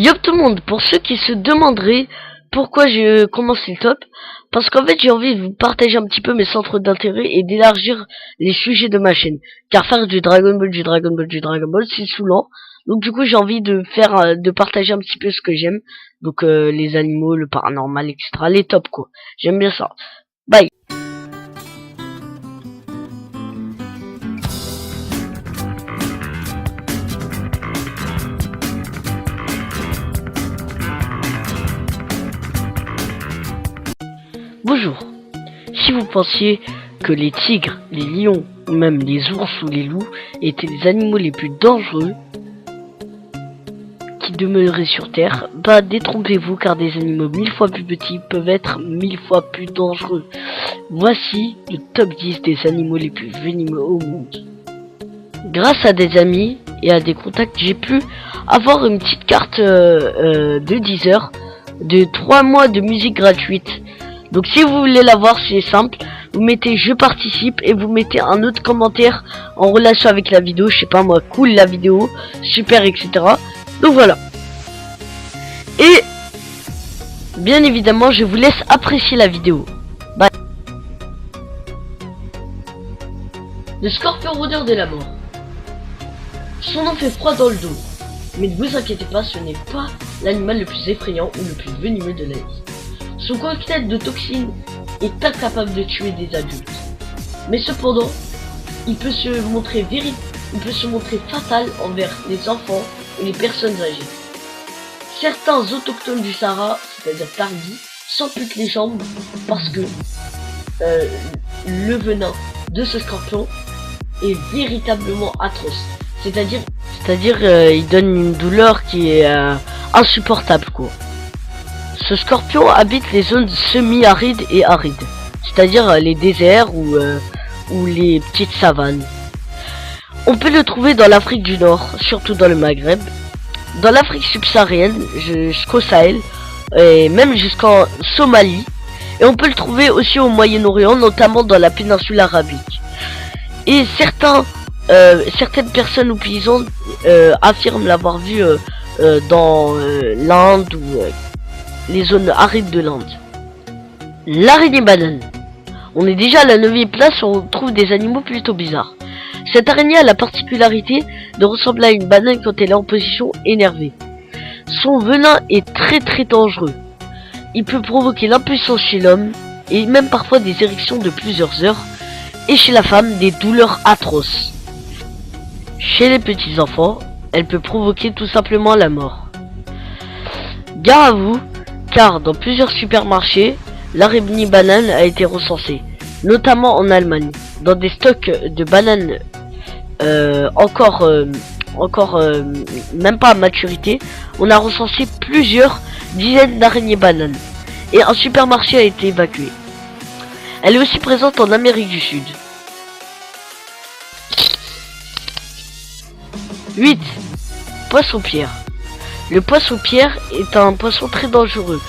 Yo tout le monde, pour ceux qui se demanderaient pourquoi je commence le top, parce qu'en fait j'ai envie de vous partager un petit peu mes centres d'intérêt et d'élargir les sujets de ma chaîne. Car faire du Dragon Ball, c'est saoulant. Donc du coup j'ai envie de faire, de partager un petit peu ce que j'aime. Donc les animaux, le paranormal, etc. Les tops quoi. J'aime bien ça. Bye. Bonjour. Si vous pensiez que les tigres, les lions, ou même les ours ou les loups étaient les animaux les plus dangereux qui demeuraient sur Terre, bah détrompez-vous car des animaux 1000 fois plus petits peuvent être 1000 fois plus dangereux. Voici le top 10 des animaux les plus venimeux au monde. Grâce à des amis et à des contacts, j'ai pu avoir une petite carte de Deezer de 3 mois de musique gratuite. Donc si vous voulez la voir, c'est simple, vous mettez je participe et vous mettez un autre commentaire en relation avec la vidéo, je sais pas moi, cool la vidéo, super, etc. Donc voilà. Et bien évidemment, je vous laisse apprécier la vidéo. Bye. Le scorpion rôdeur de la mort. Son nom fait froid dans le dos, mais ne vous inquiétez pas, ce n'est pas l'animal le plus effrayant ou le plus venimeux de la vie. Son cocktail de toxines est incapable de tuer des adultes. Mais cependant, il peut se montrer fatal envers les enfants et les personnes âgées. Certains autochtones du Sahara, c'est-à-dire Tarbi, s'amputent les jambes parce que le venin de ce scorpion est véritablement atroce. C'est-à-dire il donne une douleur qui est insupportable quoi. Ce scorpion habite les zones semi-arides et arides, c'est-à-dire les déserts ou les petites savanes. On peut le trouver dans l'Afrique du Nord, surtout dans le Maghreb, dans l'Afrique subsaharienne jusqu'au Sahel, et même jusqu'en Somalie. Et on peut le trouver aussi au Moyen-Orient, notamment dans la péninsule arabique. Et certaines personnes ou paysans affirment l'avoir vu dans l'Inde ou les zones arides de l'Inde. L'araignée banane. On est déjà à la 9e place où on trouve des animaux plutôt bizarres. Cette araignée a la particularité de ressembler à une banane quand elle est en position énervée. Son venin est très dangereux. Il peut provoquer l'impuissance chez l'homme et même parfois des érections de plusieurs heures, et chez la femme des douleurs atroces. Chez les petits enfants, elle peut provoquer tout simplement la mort. Gare à vous, car dans plusieurs supermarchés, l'araignée banane a été recensée, notamment en Allemagne. Dans des stocks de bananes même pas à maturité, on a recensé plusieurs dizaines d'araignées bananes, et un supermarché a été évacué. Elle est aussi présente en Amérique du Sud. 8. Poisson-pierre. Le poisson-pierre est un poisson très dangereux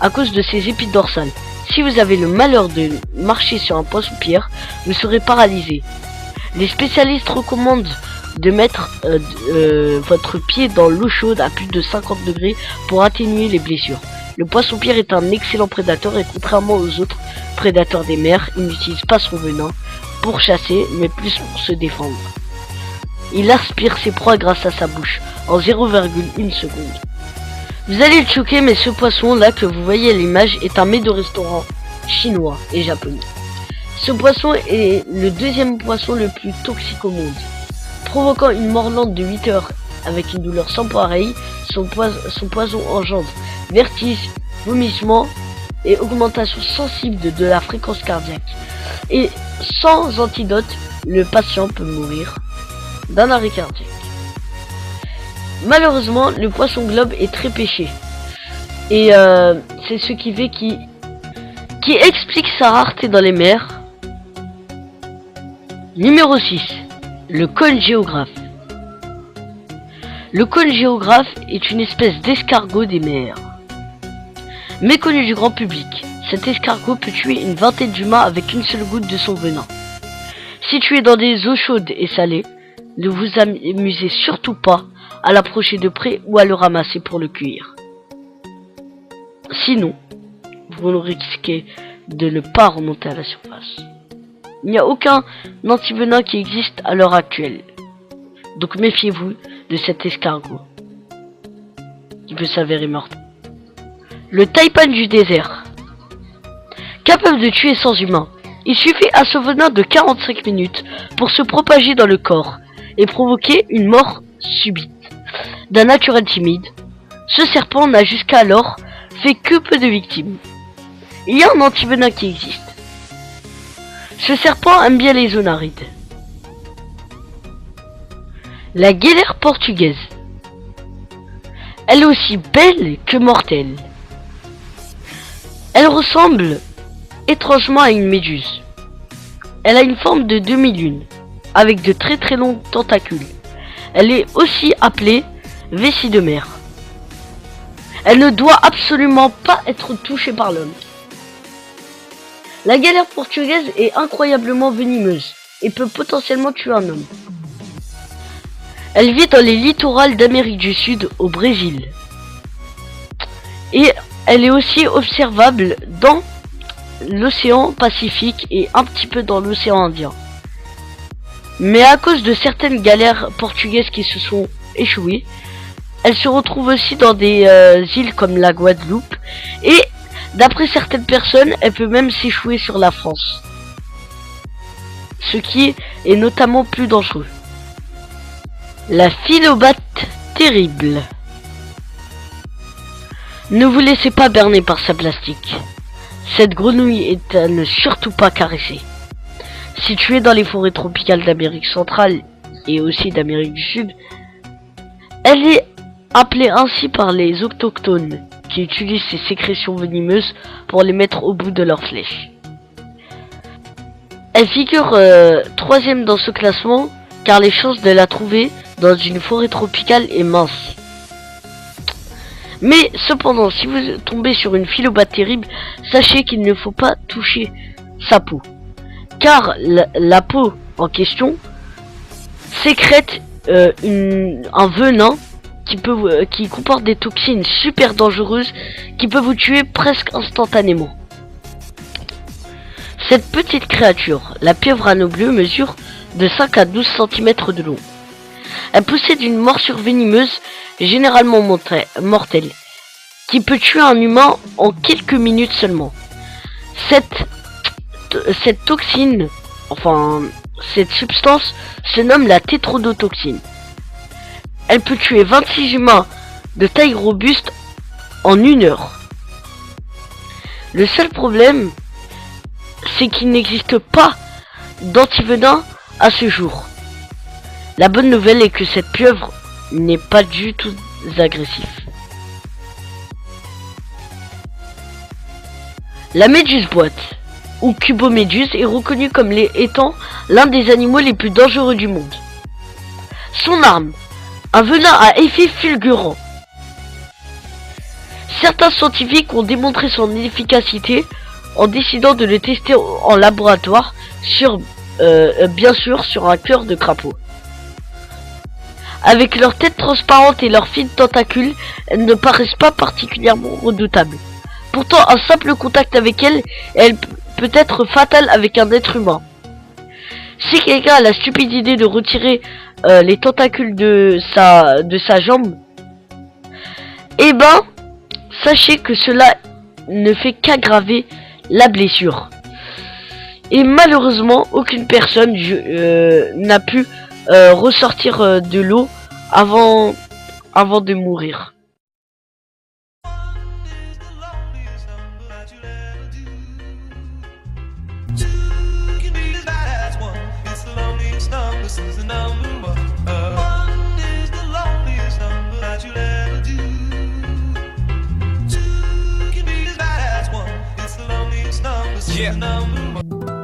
à cause de ses épines dorsales. Si vous avez le malheur de marcher sur un poisson-pierre, vous serez paralysé. Les spécialistes recommandent de mettre votre pied dans l'eau chaude à plus de 50 degrés pour atténuer les blessures. Le poisson-pierre est un excellent prédateur et contrairement aux autres prédateurs des mers, il n'utilise pas son venin pour chasser, mais plus pour se défendre. Il aspire ses proies grâce à sa bouche, en 0,1 seconde. Vous allez le choquer, mais ce poisson là que vous voyez à l'image est un mets de restaurant chinois et japonais. Ce poisson est le deuxième poisson le plus toxique au monde, provoquant une mort lente de 8 heures avec une douleur sans pareille. Son poison engendre vertige, vomissement et augmentation sensible de la fréquence cardiaque. Et sans antidote, le patient peut mourir d'un arrêt cardiaque. Malheureusement, le poisson globe est très pêché. Et c'est ce qui fait qui explique sa rareté dans les mers. Numéro 6. Le cône géographe. Le cône géographe est une espèce d'escargot des mers. Méconnu du grand public, cet escargot peut tuer une vingtaine d'humains avec une seule goutte de son venin. Situé dans des eaux chaudes et salées, ne vous amusez surtout pas à l'approcher de près ou à le ramasser pour le cuire. Sinon, vous risquez de ne pas remonter à la surface. Il n'y a aucun antivenin qui existe à l'heure actuelle. Donc méfiez-vous de cet escargot, qui peut s'avérer mortel. Le taipan du désert. Capable de tuer sans humain, il suffit à ce venin de 45 minutes pour se propager dans le corps et provoquer une mort subite. D'un naturel timide, ce serpent n'a jusqu'alors fait que peu de victimes. Il y a un antivenin qui existe. Ce serpent aime bien les zones arides. La guélère portugaise. Elle est aussi belle que mortelle. Elle ressemble étrangement à une méduse. Elle a une forme de demi-lune, avec de très longs tentacules. Elle est aussi appelée vessie de mer. Elle ne doit absolument pas être touchée par l'homme. La guélère portugaise est incroyablement venimeuse et peut potentiellement tuer un homme. Elle vit dans les littorales d'Amérique du Sud au Brésil. Et elle est aussi observable dans l'océan Pacifique et un petit peu dans l'océan Indien. Mais à cause de certaines galères portugaises qui se sont échouées, elle se retrouve aussi dans des îles comme la Guadeloupe et d'après certaines personnes, elle peut même s'échouer sur la France. Ce qui est notamment plus dangereux. La philobate terrible. Ne vous laissez pas berner par sa plastique. Cette grenouille est à ne surtout pas caresser. Située dans les forêts tropicales d'Amérique centrale et aussi d'Amérique du Sud, elle est appelée ainsi par les autochtones qui utilisent ces sécrétions venimeuses pour les mettre au bout de leurs flèches. Elle figure 3e dans ce classement car les chances de la trouver dans une forêt tropicale est mince. Mais cependant, si vous tombez sur une philobate terrible, sachez qu'il ne faut pas toucher sa peau. Car la peau en sécrète un venin qui comporte des toxines super dangereuses qui peut vous tuer presque instantanément. Cette petite créature, la pieuvre anneau bleu, mesure de 5 à 12 cm de long. Elle possède une morsure venimeuse généralement mortelle, qui peut tuer un humain en quelques minutes seulement. Cette toxine, cette substance se nomme la tétrodotoxine. Elle peut tuer 26 humains de taille robuste en 1 heure. Le seul problème, c'est qu'il n'existe pas d'antivenin à ce jour. La bonne nouvelle est que cette pieuvre n'est pas du tout agressive. La méduse boîte, ou cuboméduse, est reconnue comme étant l'un des animaux les plus dangereux du monde. Son arme, un venin à effet fulgurant. Certains scientifiques ont démontré son efficacité en décidant de le tester en laboratoire bien sûr sur un cœur de crapaud. Avec leur tête transparente et leurs fines tentacules, elles ne paraissent pas particulièrement redoutables. Pourtant, un simple contact avec elle peut être fatal avec un être humain. Si quelqu'un a la stupide idée de retirer les tentacules de sa jambe, eh ben, sachez que cela ne fait qu'aggraver la blessure. Et malheureusement, aucune personne n'a pu ressortir de l'eau avant de mourir. Yeah.